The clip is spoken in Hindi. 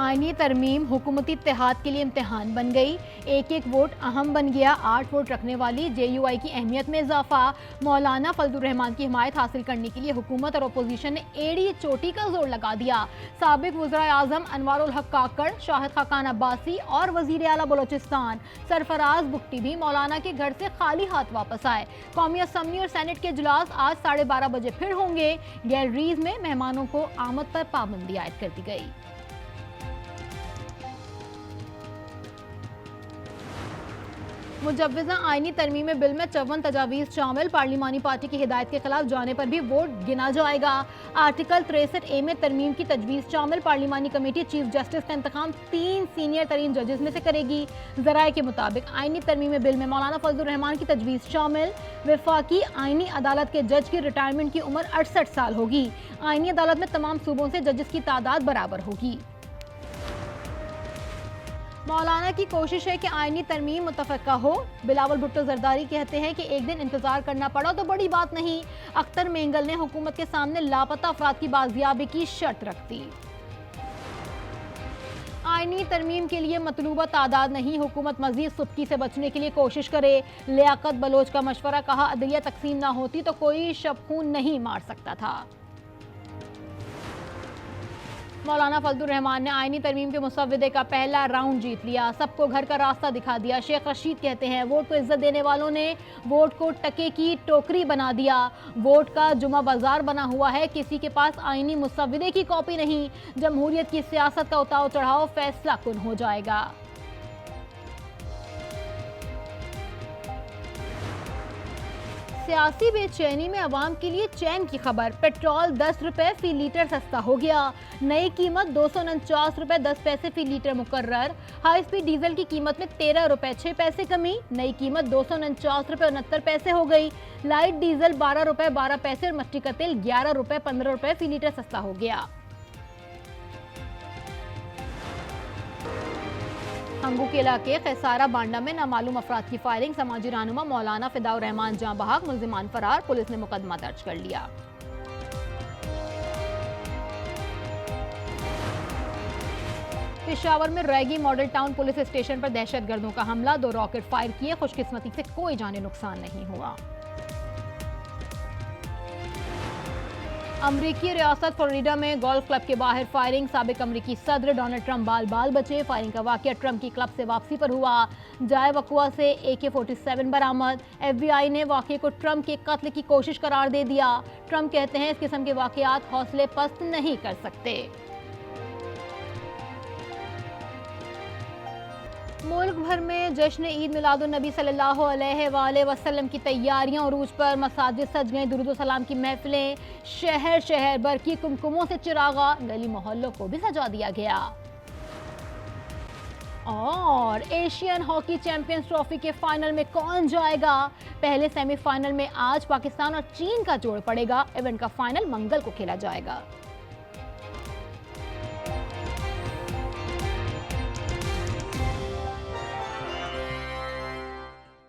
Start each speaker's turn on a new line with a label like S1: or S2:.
S1: आईनी तरमीम हुकूमती इत्तेहाद के लिए इम्तिहान बन गई। एक एक वोट अहम बन गया। 8 वोट रखने वाली JUI की अहमियत में इजाफा। मौलाना फजलुर रहमान की हिमायत हासिल करने के लिए हुकूमत और अपोजिशन ने एड़ी चोटी का जोर लगा दिया। साबिक वज़ीर आज़म अनवारुल हक काकड़, शाहिद खाकान अब्बासी और वज़ीर आला बलोचिस्तान सरफराज बुख्ती भी मौलाना के घर से खाली हाथ वापस आए। कौमी असम्बली और सेनेट के इजलास आज 12:30 बजे फिर होंगे। गैलरीज में मेहमानों को आमद पर पाबंदी आयद कर दी गई। मुजव्वज़ा आईनी तरमीम बिल में 54 तजावीज़ शामिल। पार्लिमानी पार्टी की हिदायत के खिलाफ जाने पर भी वोट गिना जाएगा। आर्टिकल 63A में तरमीम की तजवीज़ शामिल। पार्लिमानी कमेटी चीफ जस्टिस का इंतखाब 3 सीनियर तरीन जजेस में से करेगी। ज़राए के मुताबिक आईनी तरमीम बिल में मौलाना फजलुर रहमान की तजवीज़ शामिल। वफाकी आईनी अदालत के जज की रिटायरमेंट की उम्र 68 साल होगी। आईनी अदालत में तमाम सूबों से जजेस की तादाद बराबर होगी। मौलाना की कोशिश है कि आईनी तरमीम मुतफ़क़ा हो। बिलावल भुट्टो जरदारी कहते हैं कि एक दिन इंतजार करना पड़ा तो बड़ी बात नहीं। अख्तर मेंगल ने हुकूमत के सामने लापता अफराद की बाजियाबी की शर्त रख दी। आईनी तरमीम के लिए मतलूबा तादाद नहीं, हुकूमत मजीद सुबकी से बचने के लिए कोशिश करे। लियाकत बलोच का मशवरा, कहा अदलिया तकसीम ना होती तो कोई शब खून नहीं मार सकता था। मौलाना फजलुर रहमान ने आईनी तरमीम के मुसव्विदे का पहला राउंड जीत लिया, सबको घर का रास्ता दिखा दिया। शेख रशीद कहते हैं वोट को इज्जत देने वालों ने वोट को टके की टोकरी बना दिया। वोट का जुमा बाजार बना हुआ है, किसी के पास आईनी मुसव्विदे की कॉपी नहीं। जमहूरियत की सियासत का उतार चढ़ाव फैसला कुन हो जाएगा। सियासी बेचैनी में अवाम के लिए चैन की खबर। पेट्रोल 10 रुपए फी लीटर सस्ता हो गया। नई कीमत 249 रुपए 10 पैसे फी लीटर मुकर्रर। हाई स्पीड डीजल की कीमत में 13 रुपए 6 पैसे कमी। नई कीमत 249 रुपए 69 पैसे हो गई। लाइट डीजल 12 रुपए 12 पैसे और मट्टी का तेल 11 रुपए 15 रुपए फी लीटर सस्ता हो गया। हंगू के इलाके खैसारा बांडा में नामालूम अफराद की फायरिंग। समाजी रहनुमा मौलाना फिदाउर रहमान जाँ बहक, मुल्जिमान फरार। पुलिस ने मुकदमा दर्ज कर लिया। पेशावर में ragi model town police station पर दहशतगर्दों का हमला, 2 रॉकेट फायर किए। खुशकिस्मती से कोई जानी नुकसान नहीं हुआ। अमरीकी रियासत फ्लोरिडा में गोल्फ क्लब के बाहर फायरिंग। साबिक अमरीकी सदर डोनाल्ड ट्रंप बाल बचे। फायरिंग का वाकया ट्रंप की क्लब से वापसी पर हुआ। जाए वकुआ से AK-47 बरामद। FBI ने वाकये को ट्रंप के कत्ल की कोशिश करार दे दिया। ट्रंप कहते हैं इस किस्म के वाकयात हौसले पस्त नहीं कर सकते। मुल्क भर में जश्न ईद मिलादुन नबी सल्लल्लाहु अलैहि वसल्लम की तैयारियां उरूज पर। मसाजिद सज गए, दुरूद सलाम की महफिलें। शहर शहर बरकी कुमकुमों से चिरागा, गली मोहल्लों को भी सजा दिया गया। और एशियन हॉकी चैंपियंस ट्रॉफी के फाइनल में कौन जाएगा? पहले सेमीफाइनल में आज पाकिस्तान और चीन का जोड़ पड़ेगा। इवेंट का फाइनल मंगल को खेला जाएगा।